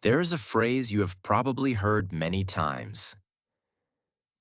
There is a phrase you have probably heard many times.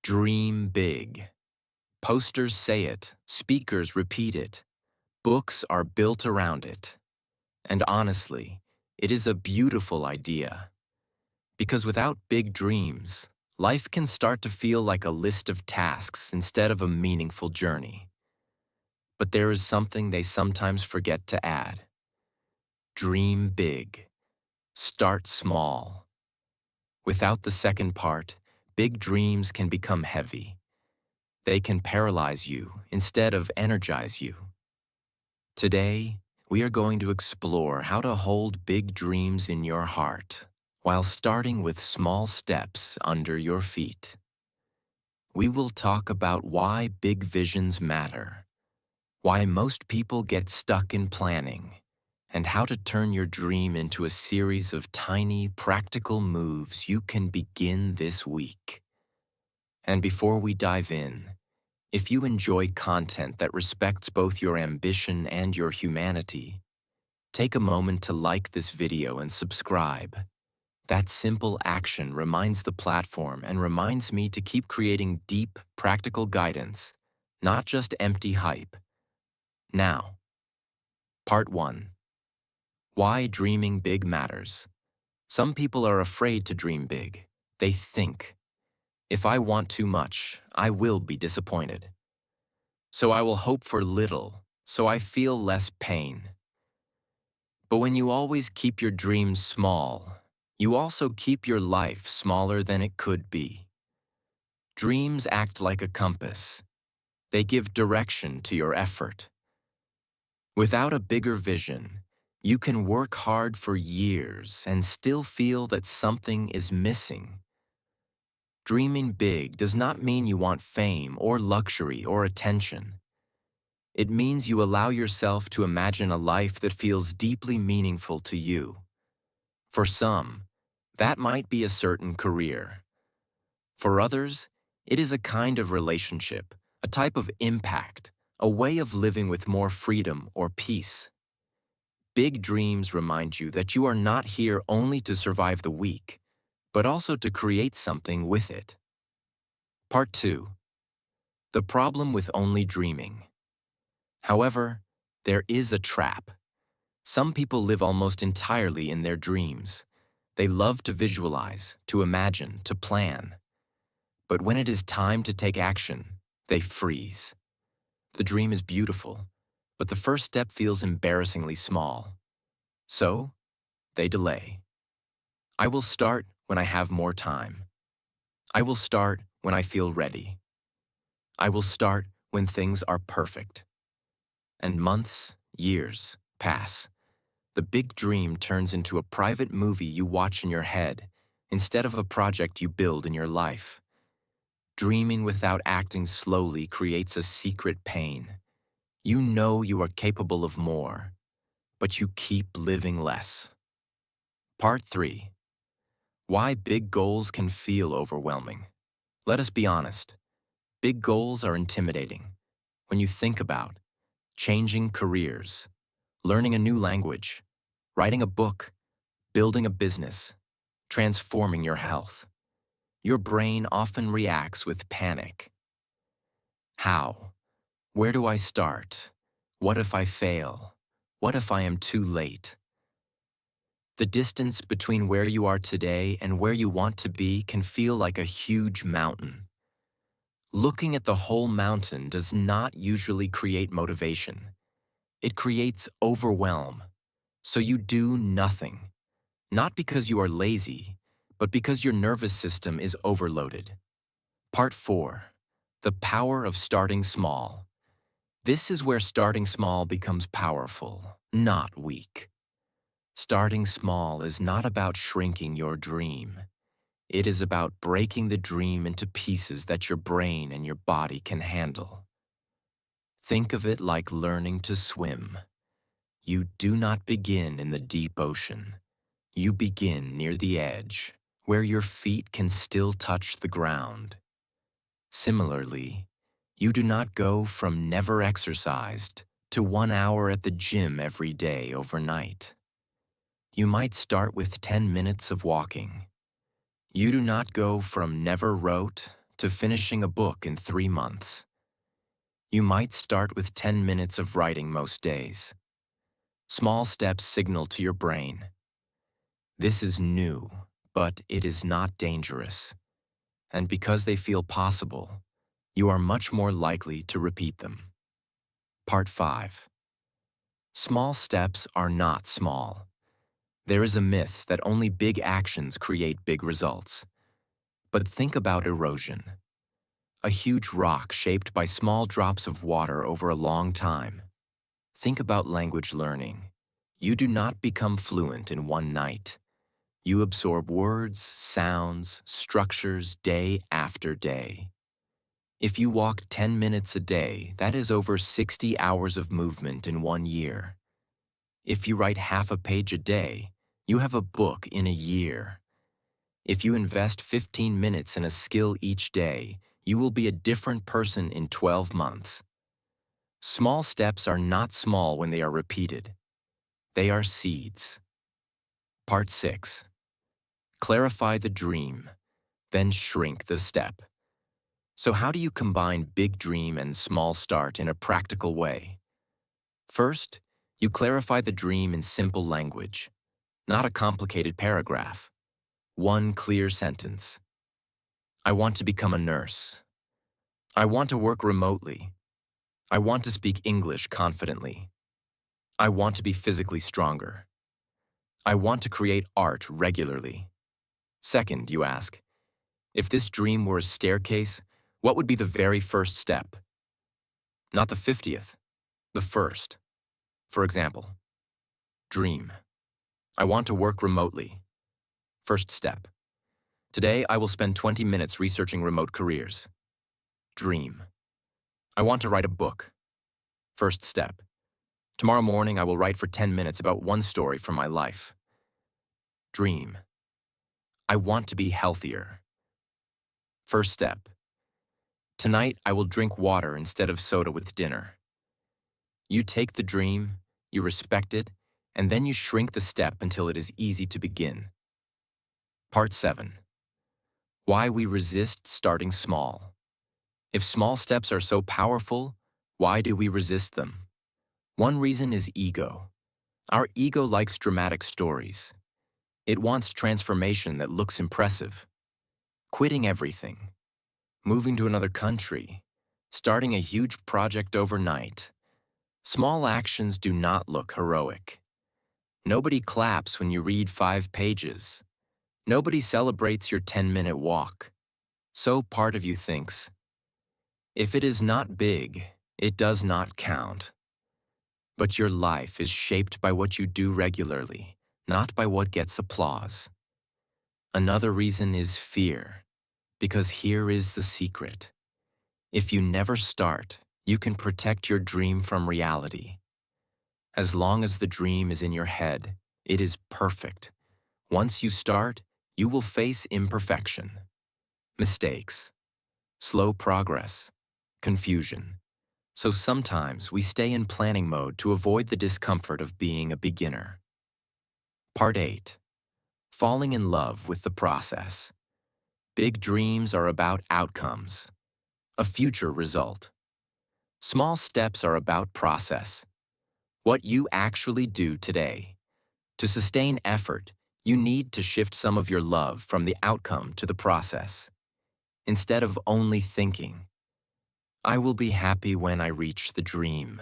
Dream big. Posters say it, speakers repeat it, books are built around it. And honestly, it is a beautiful idea. Because without big dreams, life can start to feel like a list of tasks instead of a meaningful journey. But there is something they sometimes forget to add. Dream big. Start small. Without the second part, big dreams can become heavy. They can paralyze you instead of energize you. Today, we are going to explore how to hold big dreams in your heart while starting with small steps under your feet. We will talk about why big visions matter, why most people get stuck in planning, and how to turn your dream into a series of tiny, practical moves you can begin this week. And before we dive in, if you enjoy content that respects both your ambition and your humanity, take a moment to like this video and subscribe. That simple action reminds the platform and reminds me to keep creating deep, practical guidance, not just empty hype. Now, Part 1. Why dreaming big matters. Some people are afraid to dream big. They think, if I want too much, I will be disappointed. So I will hope for little, so I feel less pain. But when you always keep your dreams small, you also keep your life smaller than it could be. Dreams act like a compass. They give direction to your effort. Without a bigger vision, you can work hard for years and still feel that something is missing. Dreaming big does not mean you want fame or luxury or attention. It means you allow yourself to imagine a life that feels deeply meaningful to you. For some, that might be a certain career. For others, it is a kind of relationship, a type of impact, a way of living with more freedom or peace. Big dreams remind you that you are not here only to survive the week, but also to create something with it. Part 2. The problem with only dreaming. However, there is a trap. Some people live almost entirely in their dreams. They love to visualize, to imagine, to plan. But when it is time to take action, they freeze. The dream is beautiful, but the first step feels embarrassingly small. So, they delay. I will start when I have more time. I will start when I feel ready. I will start when things are perfect. And months, years pass. The big dream turns into a private movie you watch in your head instead of a project you build in your life. Dreaming without acting slowly creates a secret pain. You know you are capable of more, but you keep living less. Part 3. Why big goals can feel overwhelming. Let us be honest. Big goals are intimidating. When you think about changing careers, learning a new language, writing a book, building a business, transforming your health, your brain often reacts with panic. How? Where do I start? What if I fail? What if I am too late? The distance between where you are today and where you want to be can feel like a huge mountain. Looking at the whole mountain does not usually create motivation. It creates overwhelm. So you do nothing. Not because you are lazy, but because your nervous system is overloaded. Part 4. The power of starting small. This is where starting small becomes powerful, not weak. Starting small is not about shrinking your dream. It is about breaking the dream into pieces that your brain and your body can handle. Think of it like learning to swim. You do not begin in the deep ocean. You begin near the edge, where your feet can still touch the ground. Similarly, you do not go from never exercised to 1 hour at the gym every day overnight. You might start with 10 minutes of walking. You do not go from never wrote to finishing a book in 3 months. You might start with 10 minutes of writing most days. Small steps signal to your brain. This is new, but it is not dangerous. And because they feel possible, you are much more likely to repeat them. Part 5. Small steps are not small. There is a myth that only big actions create big results. But think about erosion. A huge rock shaped by small drops of water over a long time. Think about language learning. You do not become fluent in one night. You absorb words, sounds, structures day after day. If you walk 10 minutes a day, that is over 60 hours of movement in 1 year. If you write half a page a day, you have a book in a year. If you invest 15 minutes in a skill each day, you will be a different person in 12 months. Small steps are not small when they are repeated. They are seeds. Part 6. Clarify the dream, then shrink the step. So how do you combine big dream and small start in a practical way? First, you clarify the dream in simple language, not a complicated paragraph. One clear sentence. I want to become a nurse. I want to work remotely. I want to speak English confidently. I want to be physically stronger. I want to create art regularly. Second, you ask, if this dream were a staircase, what would be the very first step? Not the 50th, the first. For example, dream. I want to work remotely. First step. Today, I will spend 20 minutes researching remote careers. Dream. I want to write a book. First step. Tomorrow morning, I will write for 10 minutes about one story from my life. Dream. I want to be healthier. First step. Tonight, I will drink water instead of soda with dinner. You take the dream, you respect it, and then you shrink the step until it is easy to begin. Part 7. Why we resist starting small. If small steps are so powerful, why do we resist them? One reason is ego. Our ego likes dramatic stories. It wants transformation that looks impressive. Quitting everything, moving to another country, starting a huge project overnight. Small actions do not look heroic. Nobody claps when you read 5 pages. Nobody celebrates your 10-minute walk. So part of you thinks, if it is not big, it does not count. But your life is shaped by what you do regularly, not by what gets applause. Another reason is fear, because here is the secret. If you never start, you can protect your dream from reality. As long as the dream is in your head, it is perfect. Once you start, you will face imperfection, mistakes, slow progress, confusion. So sometimes we stay in planning mode to avoid the discomfort of being a beginner. Part 8. Falling in love with the process. Big dreams are about outcomes, a future result. Small steps are about process, what you actually do today. To sustain effort, you need to shift some of your love from the outcome to the process. Instead of only thinking, I will be happy when I reach the dream,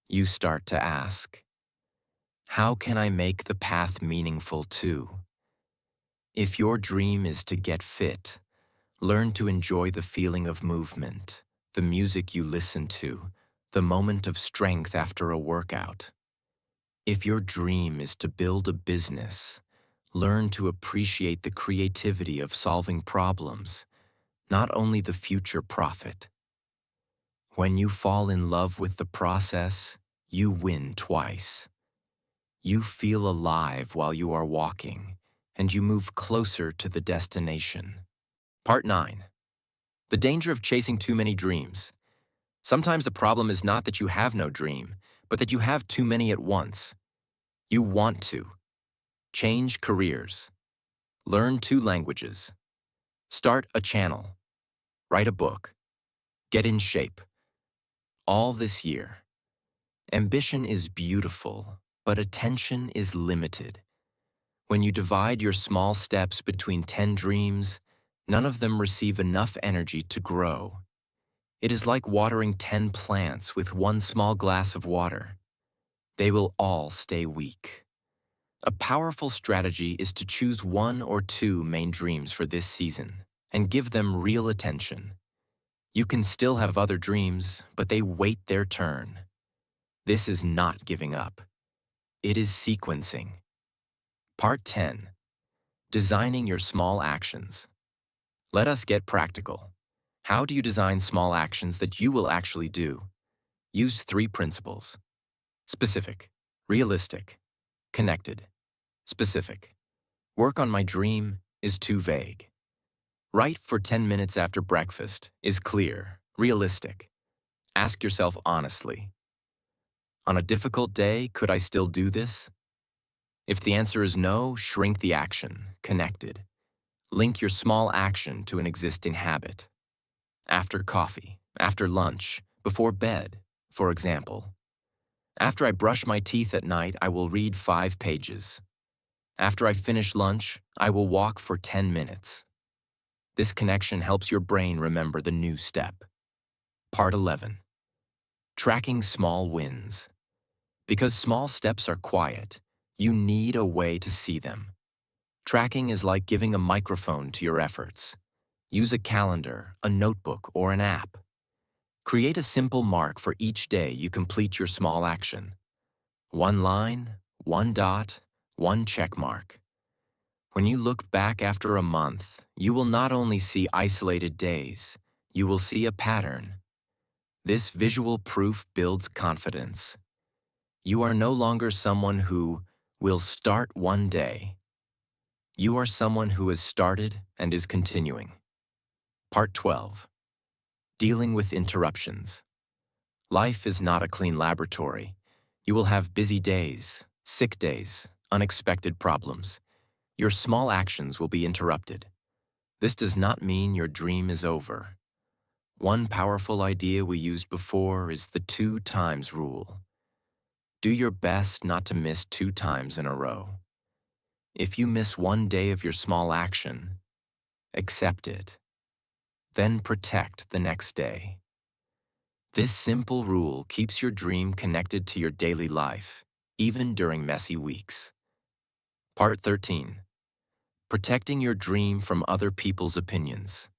you start to ask, how can I make the path meaningful too? If your dream is to get fit, learn to enjoy the feeling of movement, the music you listen to, the moment of strength after a workout. If your dream is to build a business, learn to appreciate the creativity of solving problems, not only the future profit. When you fall in love with the process, you win twice. You feel alive while you are walking, and you move closer to the destination. Part 9. The danger of chasing too many dreams. Sometimes the problem is not that you have no dream, but that you have too many at once. You want to. Change careers. Learn 2 languages. Start a channel. Write a book. Get in shape. All this year. Ambition is beautiful, but attention is limited. When you divide your small steps between 10 dreams, none of them receive enough energy to grow. It is like watering 10 plants with one small glass of water. They will all stay weak. A powerful strategy is to choose 1 or 2 main dreams for this season and give them real attention. You can still have other dreams, but they wait their turn. This is not giving up. It is sequencing. Part 10. Designing your small actions. Let us get practical. How do you design small actions that you will actually do? Use 3 principles. Specific, realistic, connected. Specific. Work on my dream is too vague. Write for 10 minutes after breakfast is clear, realistic. Ask yourself honestly. On a difficult day, could I still do this? If the answer is no, shrink the action, connected. Link your small action to an existing habit. After coffee, after lunch, before bed, for example. After I brush my teeth at night, I will read 5 pages. After I finish lunch, I will walk for 10 minutes. This connection helps your brain remember the new step. Part 11. Tracking small wins. Because small steps are quiet, you need a way to see them. Tracking is like giving a microphone to your efforts. Use a calendar, a notebook, or an app. Create a simple mark for each day you complete your small action. 1 line, 1 dot, 1 check mark. When you look back after a month, you will not only see isolated days, you will see a pattern. This visual proof builds confidence. You are no longer someone who will start one day. You are someone who has started and is continuing. Part 12. Dealing with interruptions. Life is not a clean laboratory. You will have busy days, sick days, unexpected problems. Your small actions will be interrupted. This does not mean your dream is over. One powerful idea we used before is the 2 times rule. Do your best not to miss 2 times in a row. If you miss 1 day of your small action, accept it. Then protect the next day. This simple rule keeps your dream connected to your daily life, even during messy weeks. Part 13. Protecting your dream from other people's opinions.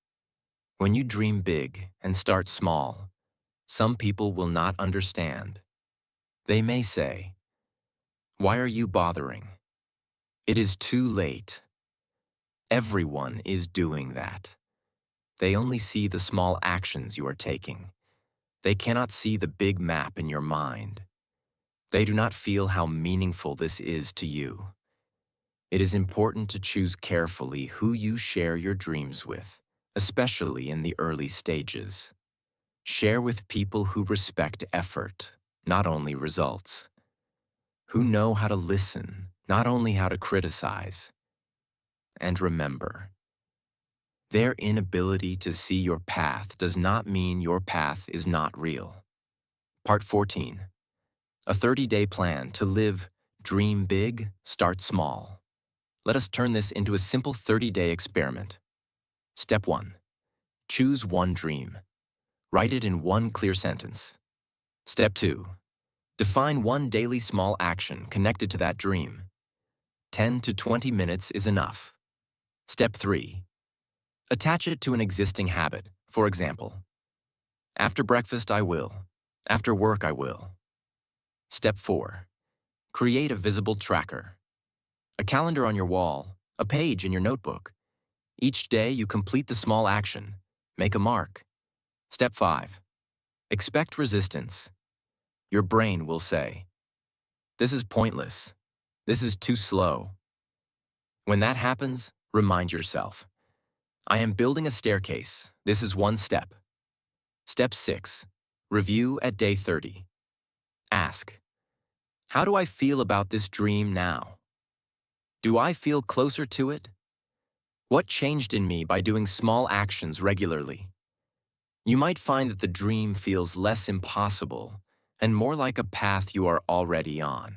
When you dream big and start small, some people will not understand. They may say, "Why are you bothering? It is too late." Everyone is doing that. They only see the small actions you are taking. They cannot see the big map in your mind. They do not feel how meaningful this is to you. It is important to choose carefully who you share your dreams with, especially in the early stages. Share with people who respect effort, not only results. Who know how to listen, not only how to criticize. And remember, their inability to see your path does not mean your path is not real. Part 14. A 30-day plan to live, dream big, start small. Let us turn this into a simple 30-day experiment. Step 1. Choose 1 dream. Write it in 1 clear sentence. Step 2. Define 1 daily small action connected to that dream. 10 to 20 minutes is enough. Step 3. Attach it to an existing habit. For example, after breakfast I will. After work I will. Step 4. Create a visible tracker. A calendar on your wall, a page in your notebook. Each day you complete the small action. Make a mark. Step 5. Expect resistance. Your brain will say, "This is pointless. This is too slow." When that happens, remind yourself, "I am building a staircase. This is 1 step." Step 6. Review at day 30. Ask, "How do I feel about this dream now?" Do I feel closer to it? What changed in me by doing small actions regularly? You might find that the dream feels less impossible and more like a path you are already on.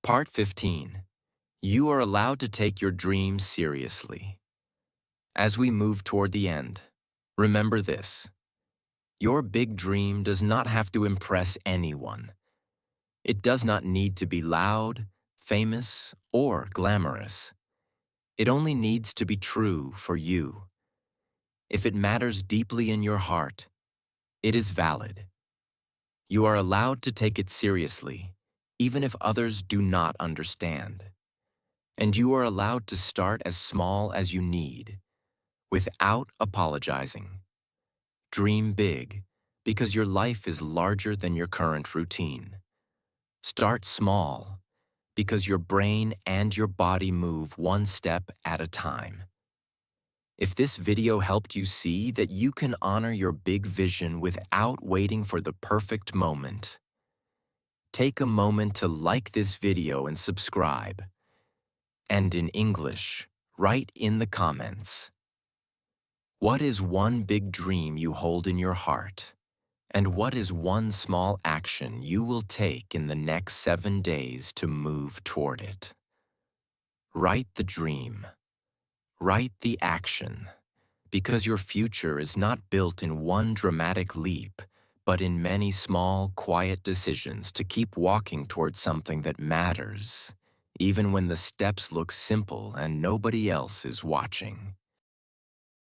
Part 15. You are allowed to take your dreams seriously. As we move toward the end, remember this. Your big dream does not have to impress anyone. It does not need to be loud, famous, or glamorous. It only needs to be true for you. If it matters deeply in your heart, it is valid. You are allowed to take it seriously, even if others do not understand. And you are allowed to start as small as you need, without apologizing. Dream big, because your life is larger than your current routine. Start small, because your brain and your body move one step at a time. If this video helped you see that you can honor your big vision without waiting for the perfect moment, take a moment to like this video and subscribe. And in English, write in the comments. What is one big dream you hold in your heart? And what is one small action you will take in the next 7 days to move toward it? Write the dream. Write the action. Because your future is not built in one dramatic leap, but in many small, quiet decisions to keep walking towards something that matters, even when the steps look simple and nobody else is watching.